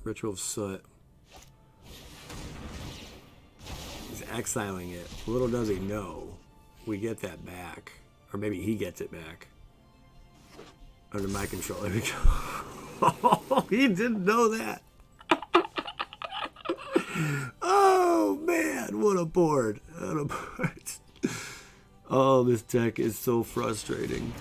Ritual of Soot. He's exiling it. Little does he know, we get that back. Or maybe he gets it back. Under my control. There we go. Oh, he didn't know that. Oh, man. What a board. What a board. Oh, this deck is so frustrating.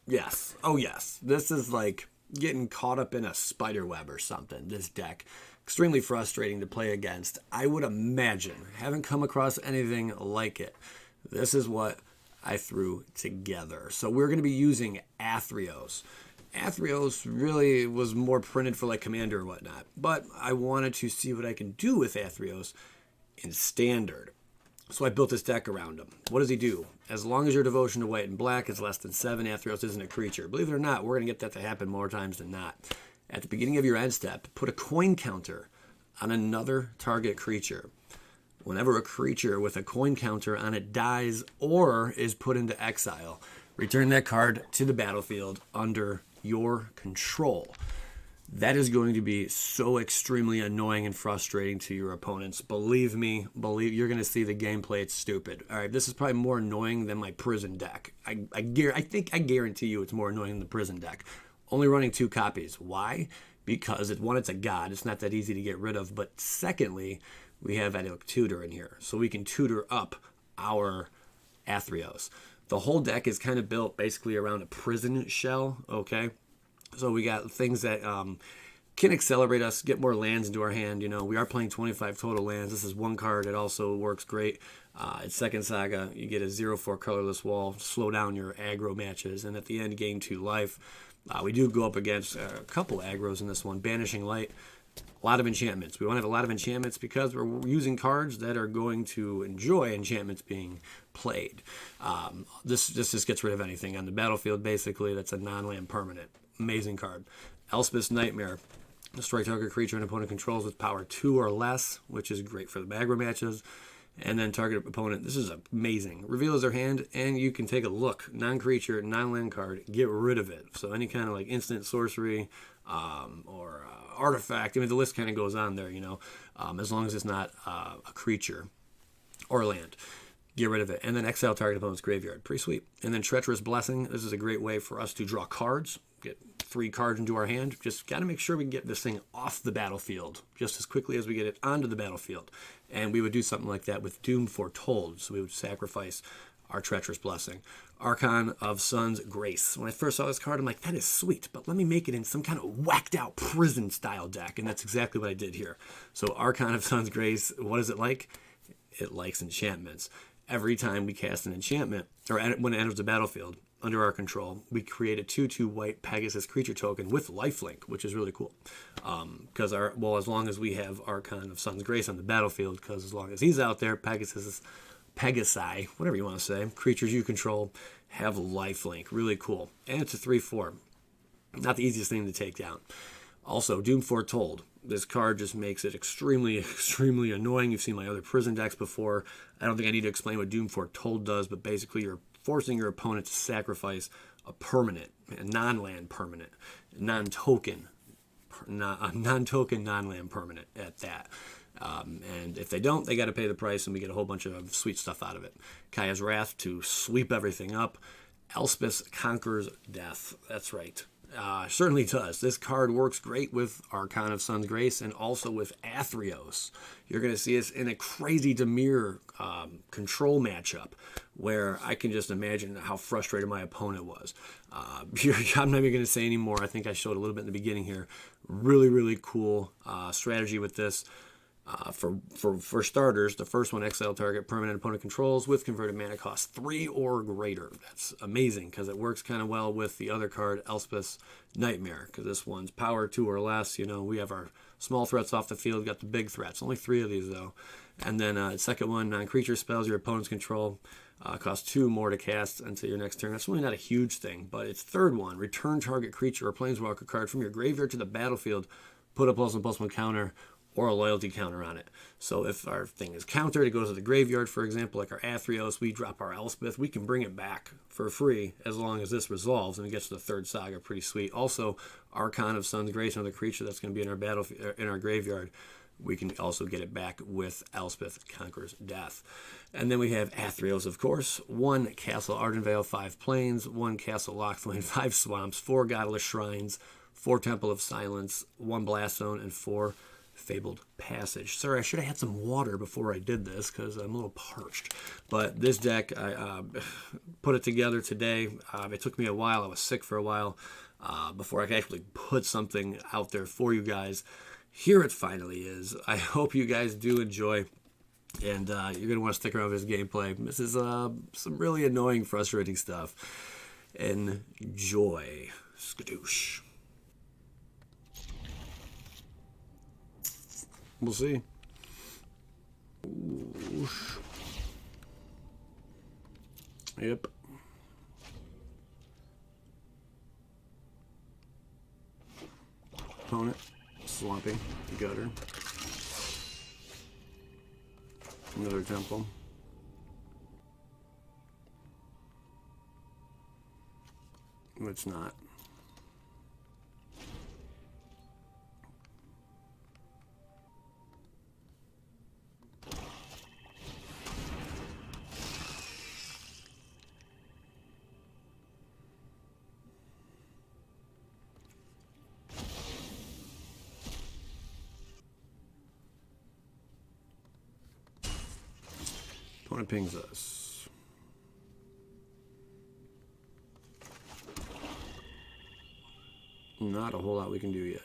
Yes. Oh, yes. This is like getting caught up in a spider web or something. This deck. Extremely frustrating to play against. I would imagine. Haven't come across anything like it. This is what I threw together. So we're going to be using Athreos. Athreos really was more printed for like Commander or whatnot. But I wanted to see what I can do with Athreos in Standard. So I built this deck around him. What does he do? As long as your devotion to white and black is less than 7, Athreos isn't a creature. Believe it or not, we're going to get that to happen more times than not. At the beginning of your end step, put a coin counter on another target creature. Whenever a creature with a coin counter on it dies or is put into exile, return that card to the battlefield under your control. That is going to be so extremely annoying and frustrating to your opponents. Believe me, you're going to see the gameplay. It's stupid. All right, this is probably more annoying than my prison deck. I think I guarantee you it's more annoying than the prison deck. Only running 2 copies. Why? Because it's a god. It's not that easy to get rid of. But secondly, we have Idyllic Tutor in here. So we can tutor up our Athreos. The whole deck is kind of built basically around a prison shell, okay? So we got things that can accelerate us, get more lands into our hand. You know, we are playing 25 total lands. This is one card. It also works great. It's Second Saga. You get a 0/4 colorless wall, slow down your aggro matches, and at the end, gain 2 life. We do go up against a couple aggros in this one. Banishing Light, a lot of enchantments. We want to have a lot of enchantments because we're using cards that are going to enjoy enchantments being played. This just gets rid of anything on the battlefield, basically. That's a non-land permanent. Amazing card. Elspeth's Nightmare. Destroy target creature and opponent controls with power 2 or less, which is great for the aggro matches. And then target opponent. This is amazing. Reveals their hand, and you can take a look. Non-creature, non-land card. Get rid of it. So any kind of like instant sorcery or artifact. I mean, the list kind of goes on there, you know, as long as it's not a creature or land. Get rid of it. And then exile target opponent's graveyard. Pretty sweet. And then Treacherous Blessing. This is a great way for us to draw cards. Get 3 cards into our hand. Just got to make sure we can get this thing off the battlefield just as quickly as we get it onto the battlefield. And we would do something like that with Doom Foretold. So we would sacrifice our Treacherous Blessing. Archon of Sun's Grace. When I first saw this card, I'm like, that is sweet, but let me make it in some kind of whacked out prison style deck. And that's exactly what I did here. So Archon of Sun's Grace, what is it like? It likes enchantments. Every time we cast an enchantment, or when it enters the battlefield, under our control, we create a 2/2 white Pegasus creature token with lifelink, which is really cool. Because as long as we have Archon of Sun's Grace on the battlefield, because as long as he's out there, Pegasi, whatever you want to say, creatures you control have lifelink. Really cool. And it's a 3/4. Not the easiest thing to take down. Also, Doom Foretold. This card just makes it extremely, extremely annoying. You've seen my other prison decks before. I don't think I need to explain what Doom Foretold does, but basically you're forcing your opponent to sacrifice a permanent, a non-land permanent, non-token, non-land permanent at that. And if they don't, they got to pay the price, and we get a whole bunch of sweet stuff out of it. Kaya's Wrath to sweep everything up. Elspeth Conquers Death. That's right. Certainly does. This card works great with Archon of Sun's Grace and also with Athreos. You're going to see us in a crazy Dimir control matchup where I can just imagine how frustrated my opponent was. I'm not even going to say anymore. I think I showed a little bit in the beginning here. Really, really cool strategy with this. For starters, the first one, exile target permanent opponent controls with converted mana cost 3 or greater. That's amazing because it works kind of well with the other card, Elspeth's Nightmare, because this one's power 2 or less. You know, we have our small threats off the field, got the big threats. Only 3 of these though. And then second one, non-creature spells your opponent's control. Cost 2 more to cast until your next turn. That's really not a huge thing, but its third one, return target creature or planeswalker card from your graveyard to the battlefield, put a +1/+1 counter, or a loyalty counter on it. So if our thing is countered, it goes to the graveyard, for example, like our Athreos, we drop our Elspeth, we can bring it back for free as long as this resolves and it gets to the third saga. Pretty sweet. Also, Archon of Sun's Grace, another creature that's going to be in our in our graveyard. We can also get it back with Elspeth Conquers Death. And then we have Athreos, of course. 1 Castle Ardenvale, 5 Plains, 1 Castle Locthwain, 5 Swamps, 4 Godless Shrines, 4 Temple of Silence, 1 Blast Zone, and 4 Fabled Passage. Sorry, I should have had some water before I did this because I'm a little parched. But this deck, I put it together today. It took me a while. I was sick for a while before I could actually put something out there for you guys. Here it finally is. I hope you guys do enjoy, and you're going to want to stick around with this gameplay. This is some really annoying, frustrating stuff. Enjoy. Skadoosh. We'll see. Oosh. Yep. Opponent. Swampy. Gutter. Another temple. It's not. Opponent pings us. Not a whole lot we can do yet.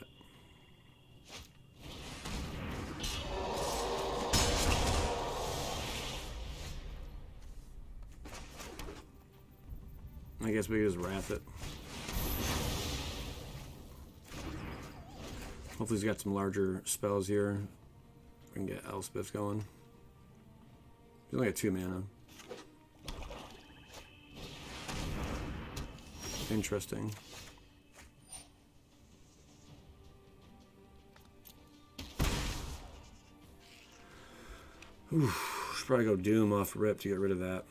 I guess we can just wrath it. Hopefully he's got some larger spells here. We can get Elspeth going. He's only got 2 mana. Interesting. Should probably go Doom off rip to get rid of that.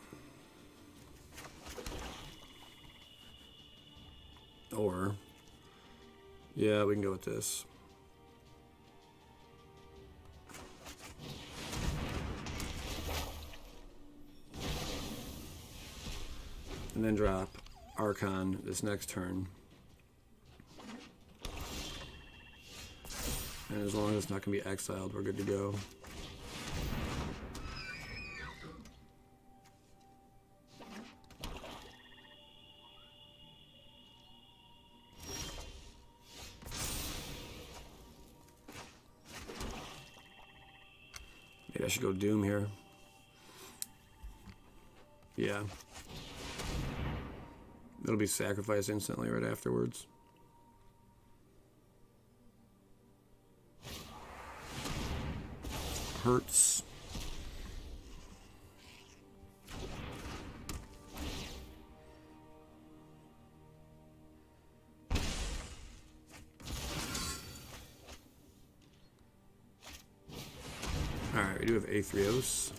Or, yeah, we can go with this. And then drop Archon this next turn. And as long as it's not going to be exiled, we're good to go. Maybe I should go Doom here. Yeah. It'll be sacrificed instantly right afterwards. Hurts. Alright, we do have Athreos.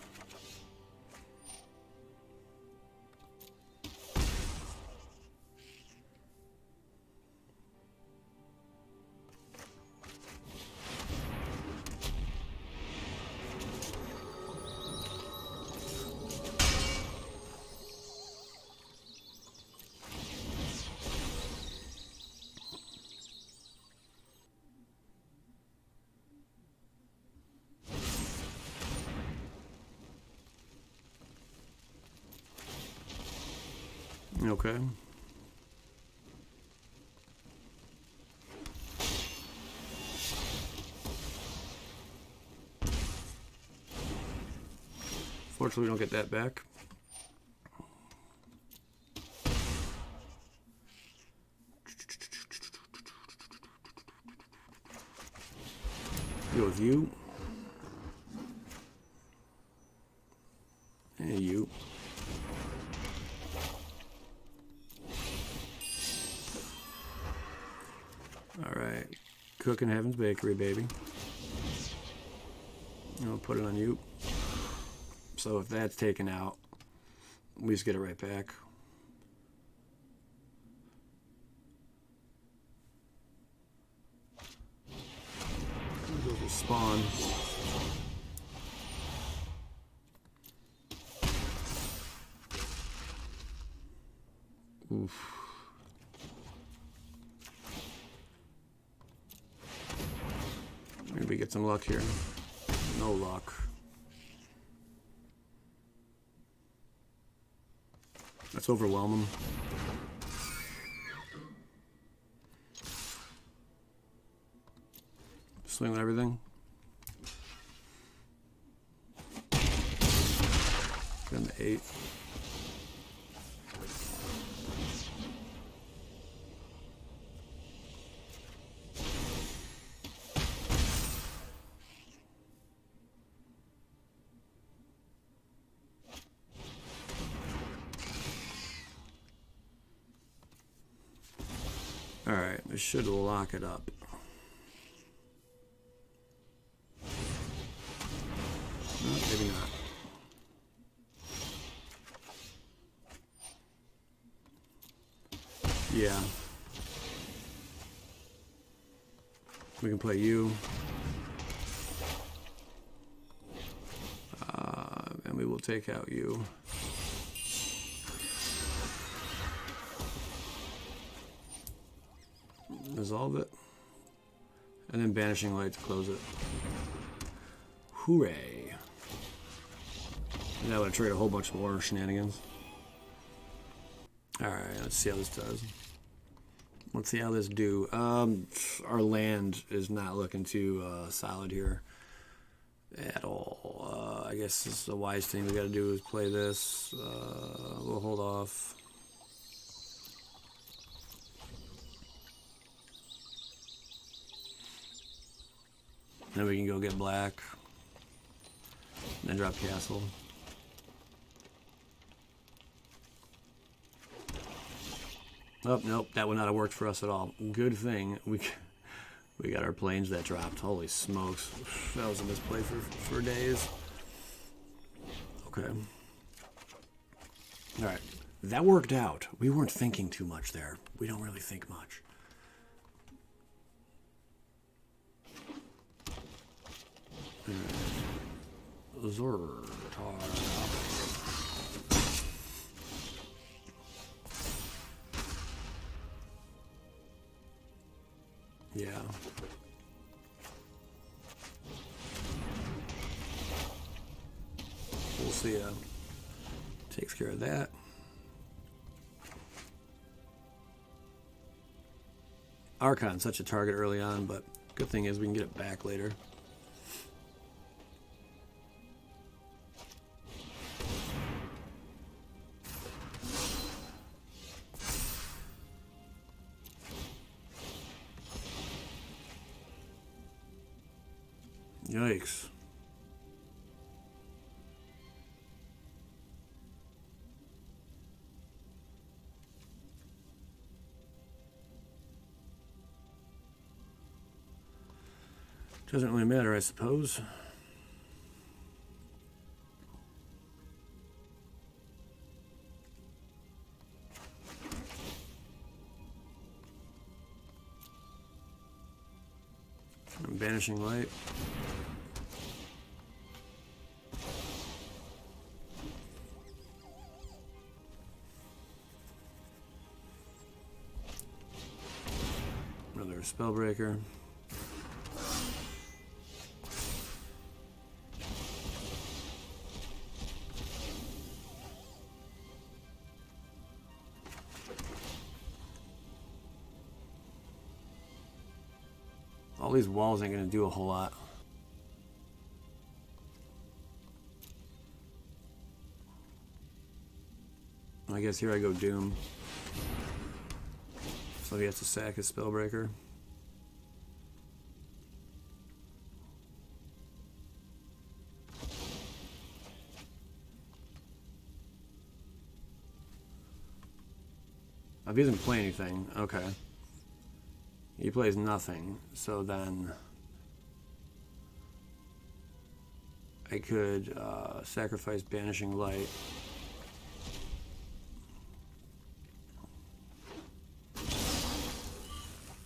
Okay. Fortunately, we don't get that back. Go with you. And you. Alright. Cooking Heaven's Bakery, baby. I'll put it on you. So if that's taken out, we just get it right back. Go for spawn. Oof. Maybe get some luck here. No luck. Let's overwhelm him. Swing with everything. Get him to 8. Alright, this should lock it up. No, maybe not. Yeah. We can play you. And we will take out you. Resolve it. And then Banishing Light to close it. Hooray. Now I'm going to trade a whole bunch more shenanigans. Alright, let's see how this does. Let's see how this do. Our land is not looking too solid here at all. I guess this is the wise thing we got to do is play this. We'll hold off. Then we can go get black. And then drop castle. Oh, nope, that would not have worked for us at all. Good thing we got our planes that dropped. Holy smokes. That was a misplay for days. Okay. Alright. That worked out. We weren't thinking too much there. We don't really think much. Zord. Yeah. We'll see. Takes care of that. Archon, such a target early on, but good thing is we can get it back later. Yikes. Doesn't really matter, I suppose. Banishing Light. Another Spellbreaker. All these walls ain't gonna do a whole lot. I guess here I go Doom. So he has to sack his Spellbreaker. Oh, he doesn't play anything. Okay. He plays nothing. So then... I could sacrifice Banishing Light.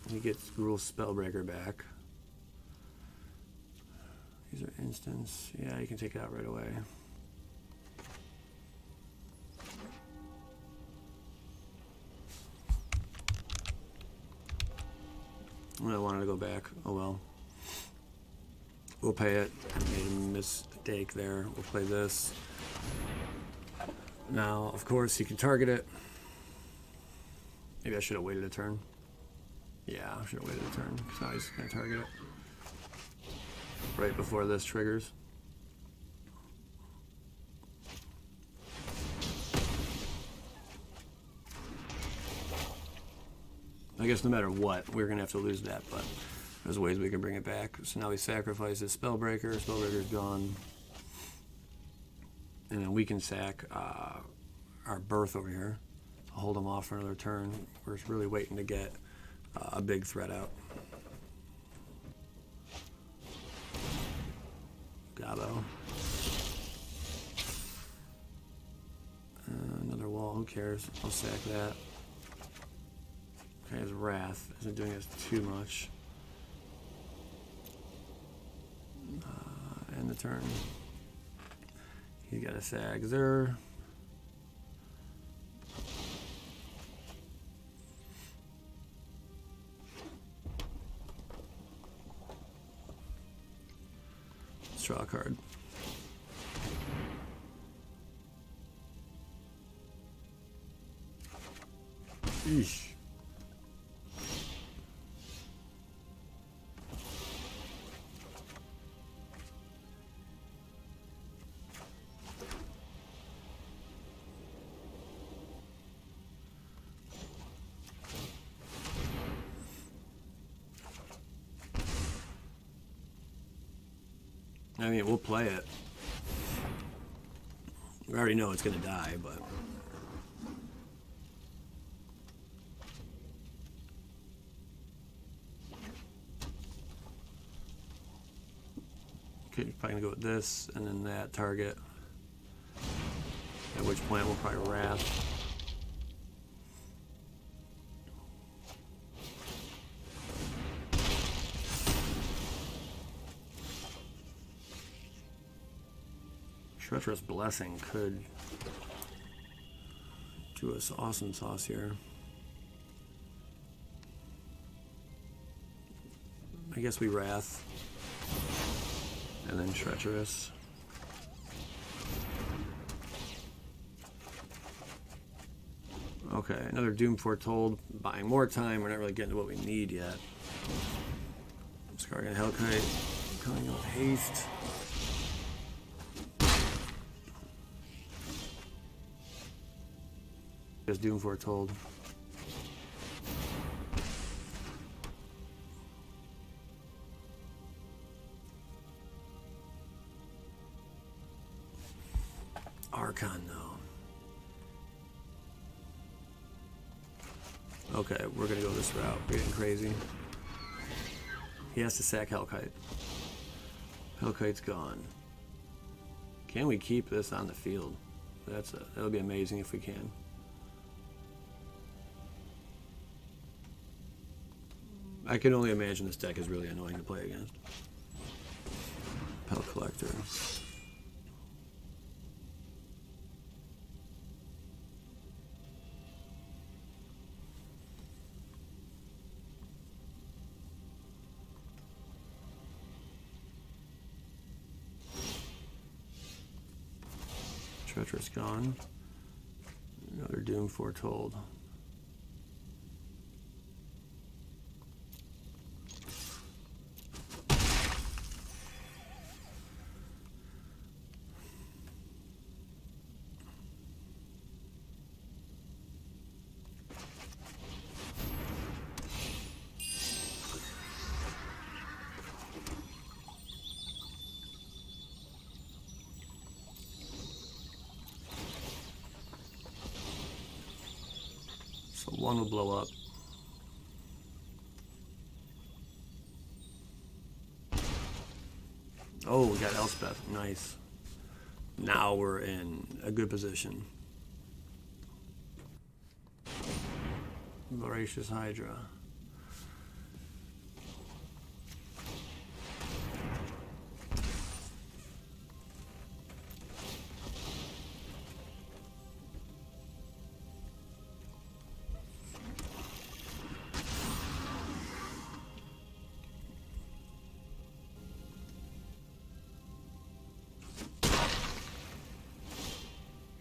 He gets Gruul's Spellbreaker back. These are instants. Yeah, you can take it out right away. I wanted to go back. Oh well. We'll pay it. I made a mistake there. We'll play this. Now, of course, he can target it. Maybe I should have waited a turn. Yeah, I should have waited a turn, because now he's going to target it. Right before this triggers. I guess no matter what, we're going to have to lose that, but there's ways we can bring it back. So now we sacrifice his Spellbreaker. Spellbreaker's gone. And then we can sack our Birth over here to hold him off for another turn. We're really waiting to get a big threat out. Gabo. Another wall, who cares? I'll sack that. Okay, his Wrath isn't doing us too much. End the turn. He's got a sag there. Let's draw a card. Eesh. I mean, we'll play it. We already know it's going to die, but... Okay, probably going to go with this, and then that target. At which point we'll probably Wrath. Treacherous Blessing could do us awesome sauce here. I guess we Wrath and then Treacherous. Okay, another Doom Foretold. Buying more time. We're not really getting to what we need yet. Scargan Hellkite coming in with haste. Just Doom Foretold. Archon, though. Okay, we're gonna go this route. We're getting crazy. He has to sack Hellkite. Hellkite's gone. Can we keep this on the field? That'll be amazing if we can. I can only imagine this deck is really annoying to play against. Pel Collector. Treacherous gone. Another Doom Foretold. So one will blow up. Oh, we got Elspeth. Nice. Now we're in a good position. Voracious Hydra.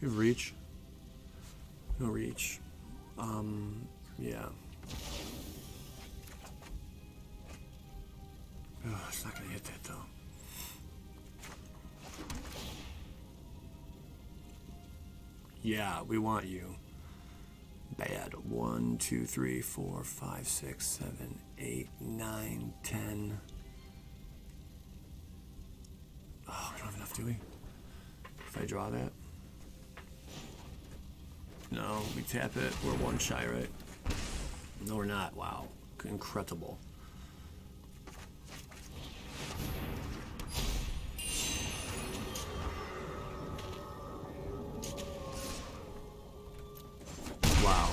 You have reach? No reach. Yeah. Oh, it's not gonna hit that though. Yeah, we want you. Bad. 1, 2, 3, 4, 5, 6, 7, 8, 9, 10. Oh, we don't have enough, do we? If I draw that? No, we tap it. We're one shy, right? No, we're not. Wow. Incredible. Wow.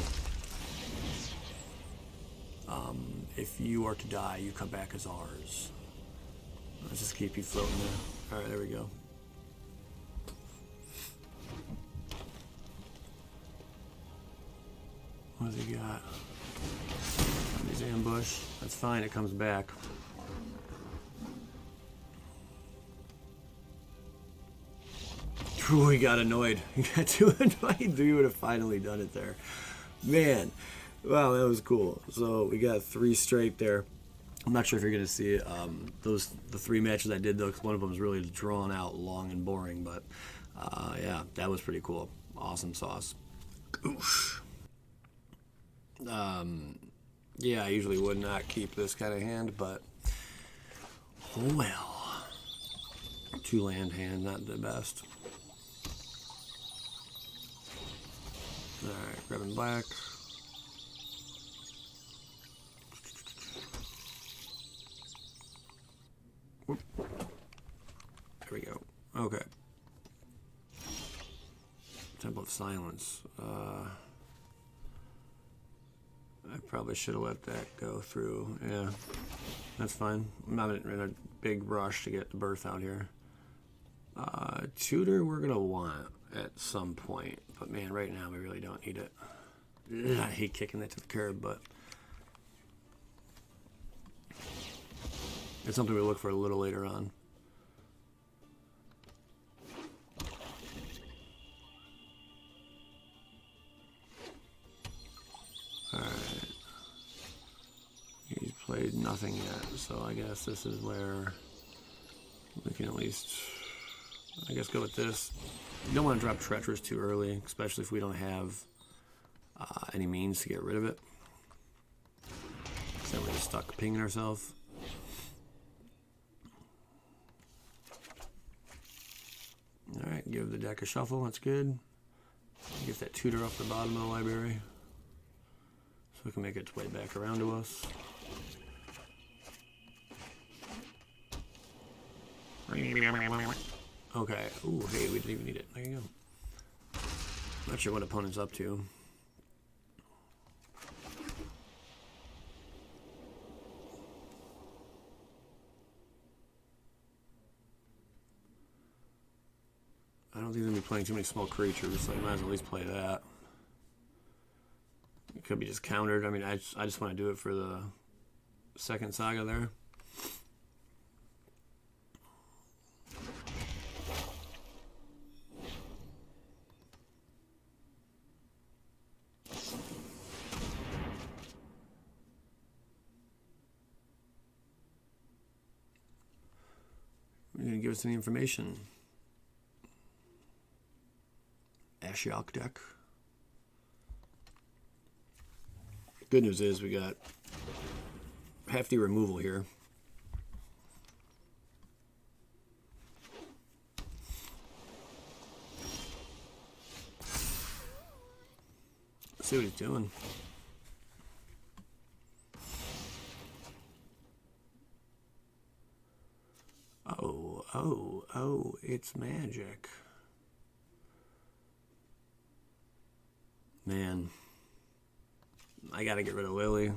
If you are to die, you come back as ours. Let's just keep you floating there. Alright, there we go. What has he got? He's ambush. That's fine, it comes back. Ooh, he got annoyed. He got too annoyed. We would have finally done it there. Man. Wow, that was cool. So we got 3 straight there. I'm not sure if you're going to see it. The 3 matches I did, though, because one of them was really drawn out, long and boring. But, yeah, that was pretty cool. Awesome sauce. Oof. Yeah, I usually would not keep this kind of hand, but oh well. 2 land hand, not the best. Alright, grabbing black. Whoop. There we go. Okay. Temple of Silence. I probably should have let that go through. Yeah, that's fine. I'm not in a big rush to get the birth out here. Tutor we're going to want at some point. But man, right now we really don't need it. Ugh, I hate kicking that to the curb, but it's something we look for a little later on. Alright. He's played nothing yet, so I guess this is where we can at least, I guess, go with this. You don't want to drop Treacherous too early, especially if we don't have any means to get rid of it. So we're just stuck pinging ourselves. Alright, give the deck a shuffle, that's good. Get that tutor off the bottom of the library. So we can make its way back around to us. Okay. Ooh, hey, we didn't even need it. There you go. Not sure what opponent's up to. I don't think they're going to be playing too many small creatures, so I might as well at least play that. It could be just countered. I mean, I just want to do it for the second saga there. You're going to give us any information. Ashiok deck. Good news is we got hefty removal here. Let's see what he's doing. Oh, Oh, it's magic. Man, I gotta get rid of Lily.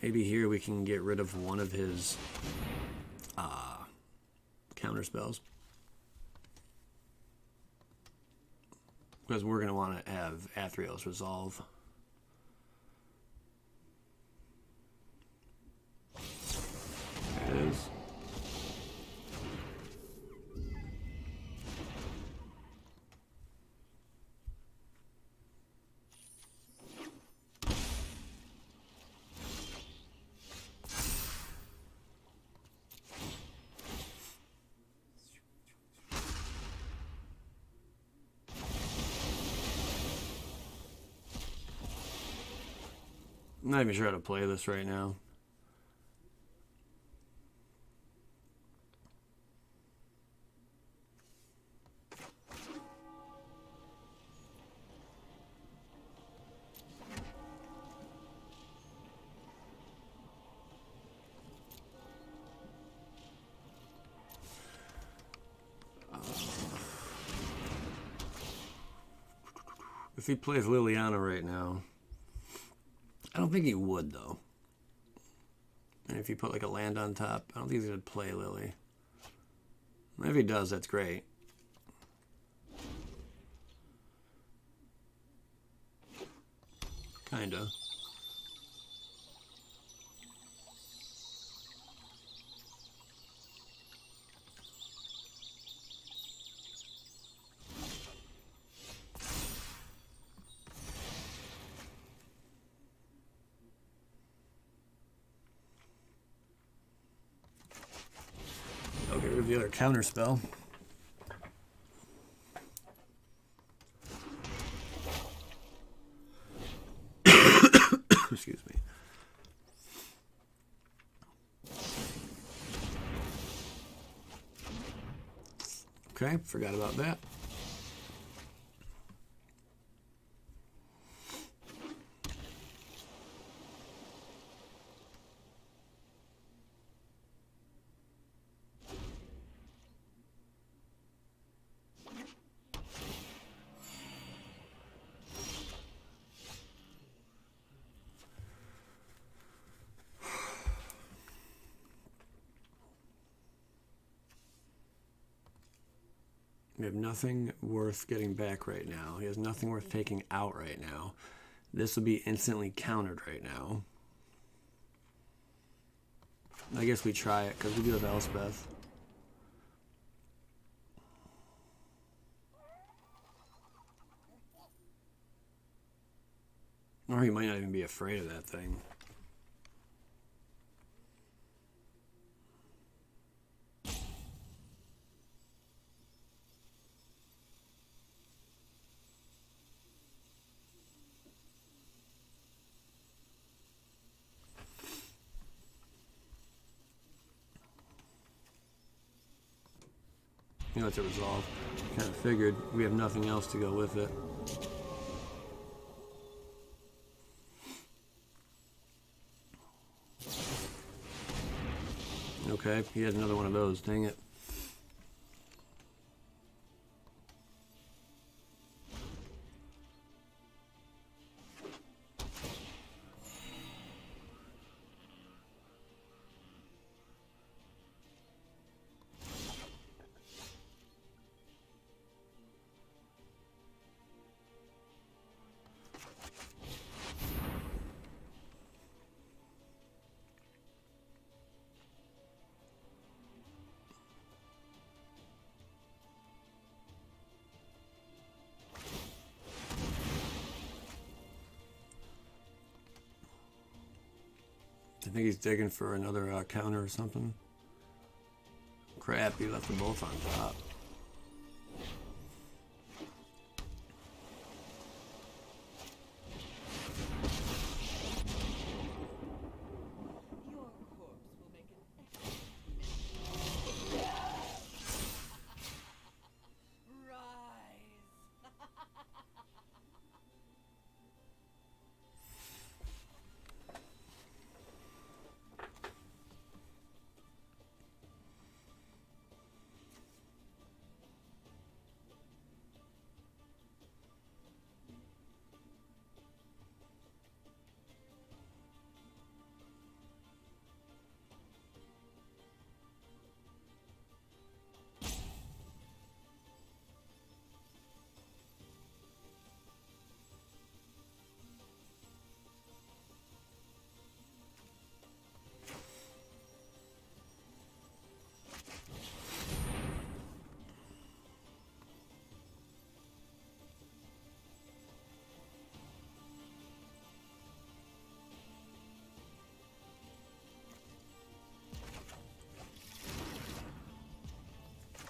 Maybe here we can get rid of one of his counter spells. Because we're going to want to have Athreos resolve. There it is. I'm not even sure how to play this right now. If he plays Liliana right now, I don't think he would, though. And if you put like a land on top, I don't think he's going to play Lily. If he does, that's great. Kinda. The other counter spell. Excuse me. Okay, forgot about that. We have nothing worth getting back right now. He has nothing worth taking out right now. This will be instantly countered right now. I guess we try it because we do have Elspeth. Or he might not even be afraid of that thing. You know, it's a resolve. Kind of figured we have nothing else to go with it. Okay, he had another one of those. Dang it. I think he's digging for another counter or something. Crap, he left them both on top.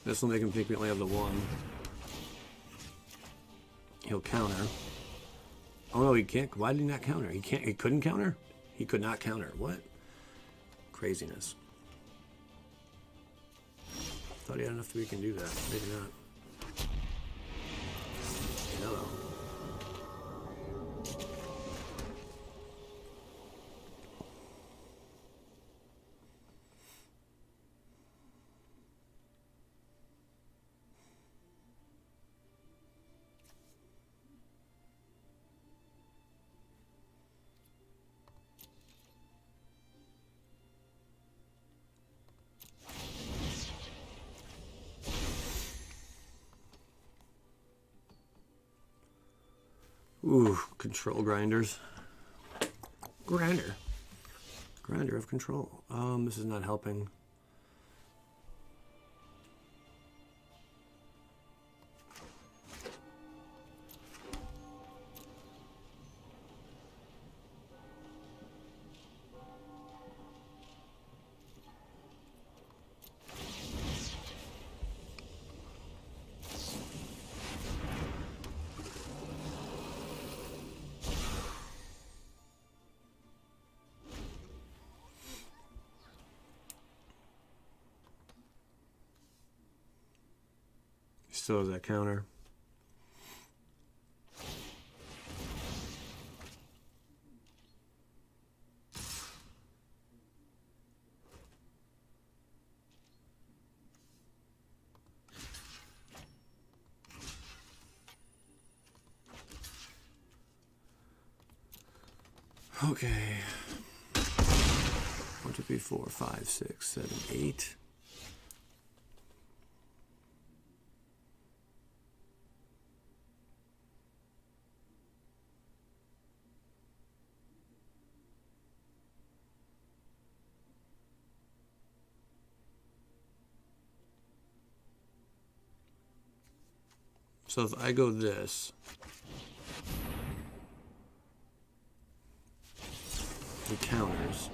This will make him think we only have the one. He'll counter. Oh no, he can't. Why did he not counter? He can't. He couldn't counter? He could not counter. What? Craziness. Thought he had enough that we can do that. Maybe not. Hello. Ooh, control grinders. Grinder. Grinder of control. This is not helping. Still has that counter. Okay. 1, 2, 3, 4, 5, 6, 7, 8. So if I go this, he counters.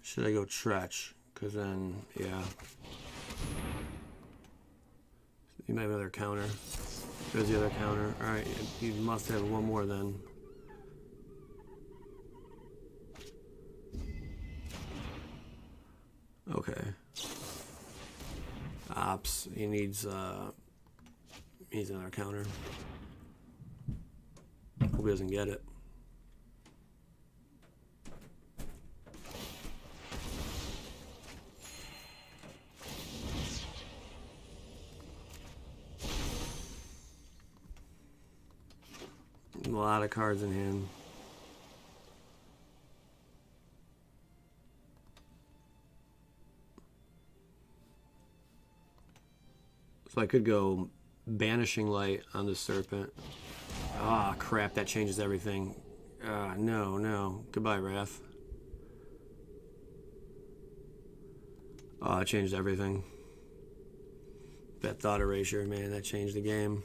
Should I go Tretch? Because then, yeah. You might have another counter. There's the other counter. Alright, you must have one more then. Okay. Ops. He needs another counter. Hope he doesn't get it. A lot of cards in hand. So I could go Banishing Light on the Serpent. Ah, crap, that changes everything. No. Goodbye, Wrath. Oh, it changed everything. That thought erasure, man, that changed the game.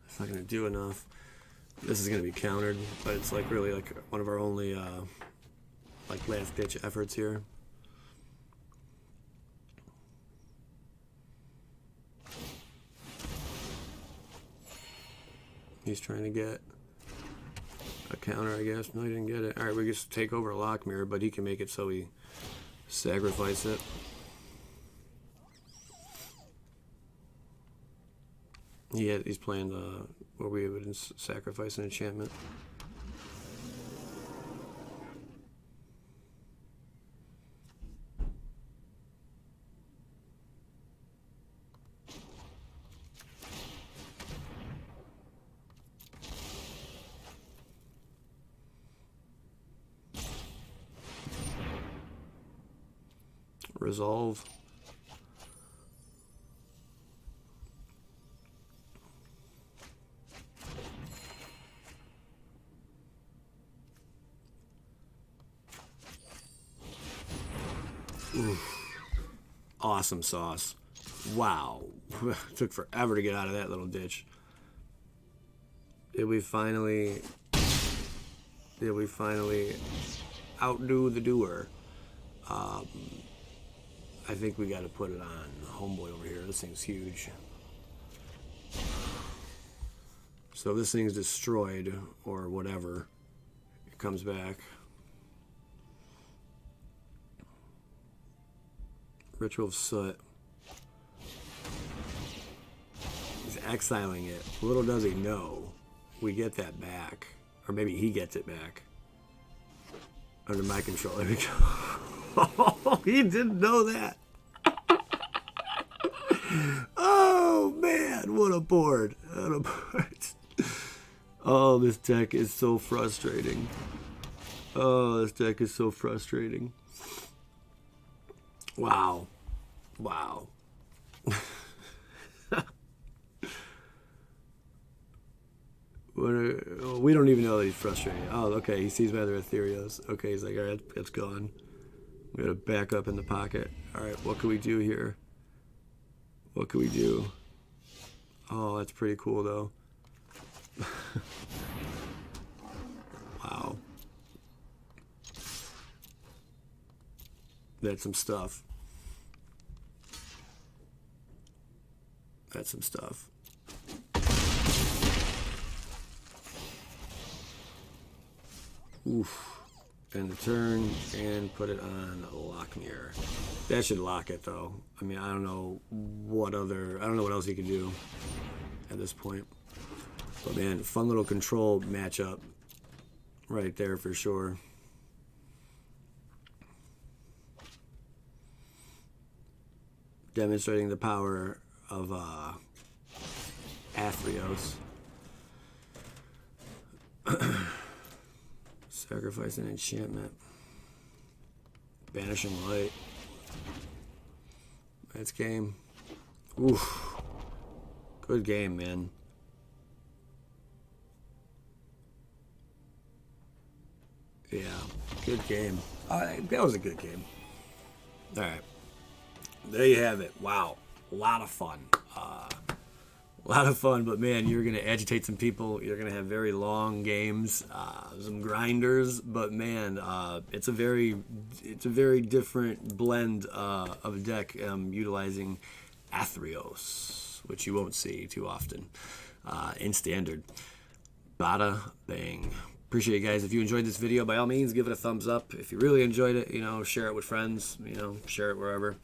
It's not going to do enough. This is going to be countered, but it's like really like one of our only like last ditch efforts here. He's trying to get a counter, I guess. No, he didn't get it. All right, we just take over Lockmere, but he can make it so we sacrifice it. He's playing where we would sacrifice an enchantment. Resolve. Oof. Awesome sauce. Wow. Took forever to get out of that little ditch. Did we finally outdo the doer? I think we got to put it on Homeboy over here. This thing's huge. So this thing's destroyed or whatever. It comes back. Ritual of Soot. He's exiling it. Little does he know, we get that back. Or maybe he gets it back. Under my control. There we go. Oh, he didn't know that. Oh, man. What a board. What a board. Oh, this deck is so frustrating. Oh, this deck is so frustrating. Wow. Wow. We don't even know that he's frustrated. Oh, okay. He sees my other Athreos. Okay, he's like, all right, it's gone. We gotta back up in the pocket. All right, what can we do here? What can we do? Oh, that's pretty cool, though. Wow. That's some stuff. That's some stuff. Oof. End the turn and put it on Lockmere. That should lock it, though. I mean, I don't know what else he can do at this point. But man, fun little control matchup right there for sure. Demonstrating the power of Athreos. Sacrifice an enchantment. Banishing Light. That's game. Oof. Good game, man. Yeah, good game. That was a good game. All right. There you have it. Wow. A lot of fun. A lot of fun, but man, you're going to agitate some people. You're going to have very long games, some grinders, but man, it's a very different blend of a deck utilizing Athreos, which you won't see too often in Standard. Bada bang. Appreciate you guys. If you enjoyed this video, by all means, give it a thumbs up. If you really enjoyed it, share it with friends, share it wherever.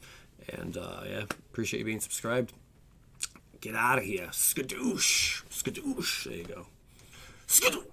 And yeah, appreciate you being subscribed. Get out of here. Skadoosh. Skadoosh. There you go. Skadoosh.